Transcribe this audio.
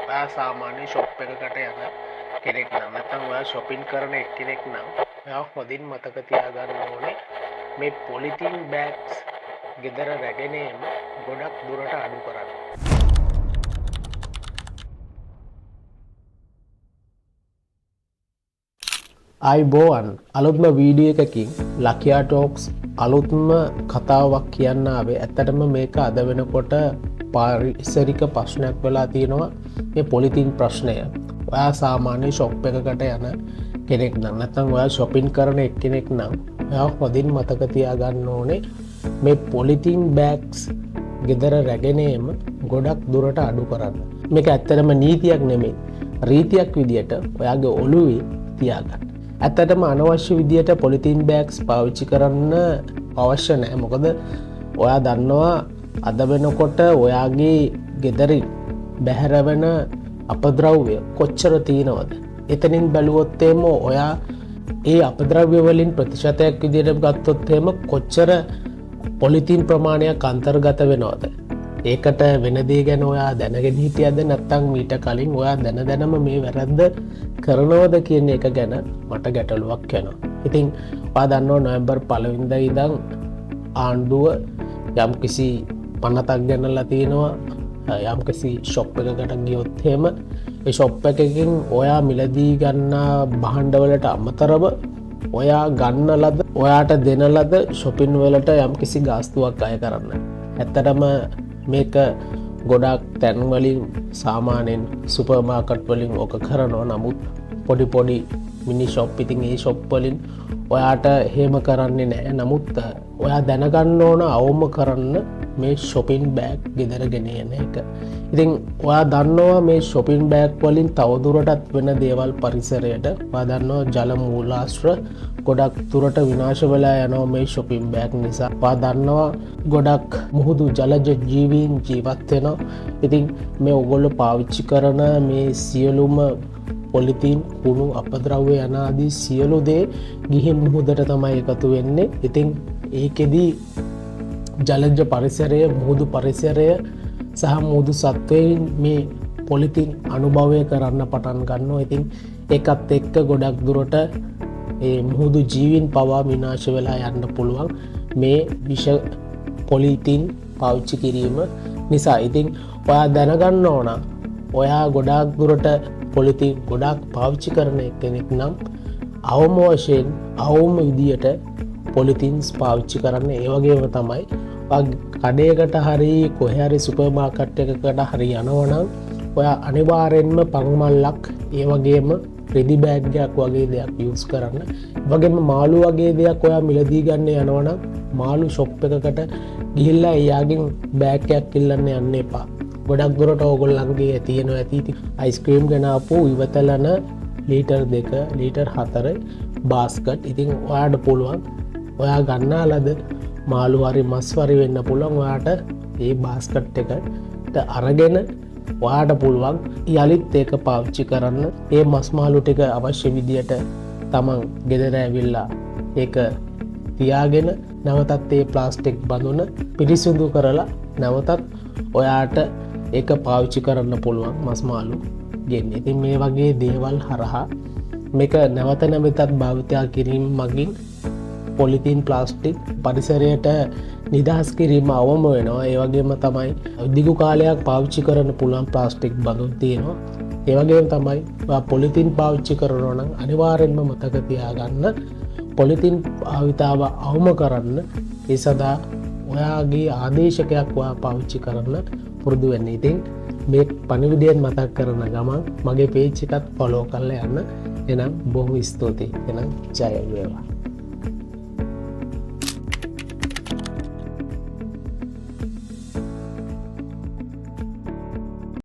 ඔයා සාමාන්‍ය ෂොප් එකකට යන කෙනෙක් නම් නැත්නම් ඔයා shopping කරන එක්කෙනෙක් නම් ඔයා හොඳින් මතක තියාගන්න ඕනේ මේ පොලිතින් බෑග්ස් ගෙදර රැගෙන එම ගොඩක් දුරට අඩු කරන්න. අයිබෝවන් අලුත්ම වීඩියෝ එකකින් ලකියා ටෝක්ස් අලුත්ම කතාවක් කියන්න ආවේ. ඇත්තටම මේක අද වෙනකොට පාරිසරික ප්‍රශ්නයක් වෙලා තියෙනවා මේ පොලිතින් ප්‍රශ්නය. ඔයා සාමාන්‍ය ෂොප් එකකට යන කෙනෙක් නම් නැත්නම් ඔයා shopping කරන එක්කෙනෙක් නම් ඔයා හොඳින් මතක තියාගන්න ඕනේ මේ පොලිතින් බෑග්ස් ගෙදර රැගෙන එම ගොඩක් දුරට අඩු කරන්න. මේක ඇත්තටම නීතියක් නෙමෙයි, රීතියක් විදියට ඔයාගේ ඔළුවේ තියාගන්න. ඇත්තටම අනවශ්‍ය විදියට පොලිතින් බෑග්ස් පාවිච්චි කරන්න අවශ්‍ය නැහැ. මොකද ඔයා දන්නවා අද වෙනකොට ඔයාගේ ගෙදරින් බැහැර වෙන අපද්‍රව්‍ය කොච්චර තියෙනවද? එතනින් බැලුවොත් එහෙම ඔයා ඒ අපද්‍රව්‍ය වලින් ප්‍රතිශතයක් විදියට ගත්තොත් එහෙම කොච්චර පොලිතින් ප්‍රමාණයක් අන්තර්ගත වෙනවද? ඒකට වෙන දේ ගැන ඔයා දැනගෙන හිටියද නැත්නම් මීට කලින් ඔයා දැනම මේ වැරද්ද කරනවද කියන එක ගැන මට ගැටලුවක් වෙනවා. ඉතින් ඔයා දන්නවා නොවැම්බර් 1 වෙනිදා ඉඳන් ආණ්ඩුව යම්කිසි පනතක් ගෙනල්ලා තිනවා. යම්කිසි ෂොප් එකකට ගියොත් එහෙම ඒ ෂොප් එකකින් ඔයා මිලදී ගන්නා භාණ්ඩවලට අමතරව ඔයා ගන්න ලද ඔයාට දෙන ලද shopping වලට යම්කිසි ගාස්තුවක් අය කරන්න. ඇත්තටම මේක ගොඩක් තැන් වලින් සාමාන්‍යයෙන් සුපර් මාකට් වලින් ඔක කරනවා. නමුත් පොඩි මිනි ෂොප් ඉතින් ඒ ෂොප් වලින් ඔයාට එහෙම කරන්නේ නැහැ. නමුත් ඔයා දැනගන්න ඕන අවම කරන්න මේ shopping bag ගෙදර ගෙන යන එක. ඉතින් ඔයා දන්නවා මේ shopping bag වලින් තවදුරටත් වෙන දේවල් පරිසරයට. ඔයා දන්නවා ජල මූලාශ්‍ර ගොඩක් දුරට විනාශ වෙලා යනවා මේ shopping bag නිසා. ඔයා දන්නවා ගොඩක් මුහුදු ජලජ ජීවීන් ජීවත් වෙනවා. ඉතින් මේ ඔයගොල්ලෝ පාවිච්චි කරන මේ සියලුම පොලිතින් කුණු අපද්‍රව්‍ය යනාදී සියලු දේ ගිහින් මුහුදට තමයි එකතු වෙන්නේ. ඉතින් ඒකෙදී ජලජ පරිසරය, මුහුදු පරිසරය සහ මුහුදු සත්වයින් මේ පොලිතින් අනුභවය කරන්න පටන් ගන්නවා. ඉතින් ඒකත් එක්ක ගොඩක් දුරට ඒ මුහුදු ජීවීන් පවා විනාශ වෙලා යන්න පුළුවන් මේ විෂ පොලිතින් පාවිච්චි කිරීම නිසා. ඉතින් ඔයා දැනගන්න ඕන ඔයා ගොඩක් දුරට පොලිතින් ගොඩක් පාවිච්චි කරන කෙනෙක් නම් අවම වශයෙන් අවම විදියට පොලිතින්ස් පාවිච්චි කරන්න. ඒ වගේම තමයි කඩේකට හරි කොහේ හරි සුපර් මාකට් එකකට හරි යනවනම් ඔයා අනිවාර්යෙන්ම පංමල්ලක් ඒ වගේම රෙදි බෑග් එකක් වගේ දෙයක් යූස් කරන්න. ඒ වගේම මාළු වගේ දෙයක් ඔයා මිලදී ගන්න යනවනම් මාළු ෂොප් එකකට ගිහිල්ලා එයාගෙන් බෑග් එකක් ඉල්ලන්න යන්න එපා. ගොඩක් දුරට ඕගොල්ලන්ගේ තියෙනවා ඇති අයිස්ක්‍රීම් ගෙනාපු ඉවතලන ලීටර් 2 ලීටර් 4 බාස්කට්. ඉතින් ඔයාට පුළුවන් ඔයා ගන්නා ලද මාළු හරි මස් හරි වෙන්න පුළුවන් ඔයාට ඒ බාස්කට් එකට අරගෙන ඔයාට පුළුවන් යලිත් ඒක පාවිච්චි කරන්න. ඒ මස් මාළු ටික අවශ්‍ය විදියට තමන් ගෙදර ඇවිල්ලා ඒක තියාගෙන නැවතත් ඒ ප්ලාස්ටික් බඳුන පිරිසිදු කරලා නැවතත් ඔයාට ඒක පාවිච්චි කරන්න පුළුවන් මස් මාළු ගෙන්න. ඉතින් මේ වගේ දේවල් හරහා මේක නැවත නැවතත් භාවිතය කිරීම මගින් පොලිතින් ප්ලාස්ටික් පරිසරයට නිදහස් කිරීම අවම වෙනවා. ඒ වගේම තමයි දිගු කාලයක් පාවිච්චි කරන්න පුළුවන් ප්ලාස්ටික් බඳුන් තියෙනවා. ඒ වගේම තමයි පොලිතින් පාවිච්චි කරනවා නම් අනිවාර්යෙන්ම මතක තියාගන්න පොලිතින් භාවිතාව අවම කරන්න. ඒ සඳහා ඔයාගේ ආදේශකයක් ඔයා පාවිච්චි කරන්න පුරුදු වෙන්න. ඉතින් මේ පණිවිඩයෙන් මතක් කරන ගමන් මගේ පේජ් එකත් ෆලෝ කරලා යන්න. එහෙනම් බොහොම ස්තුතියි. එහෙනම් ජය වේවා.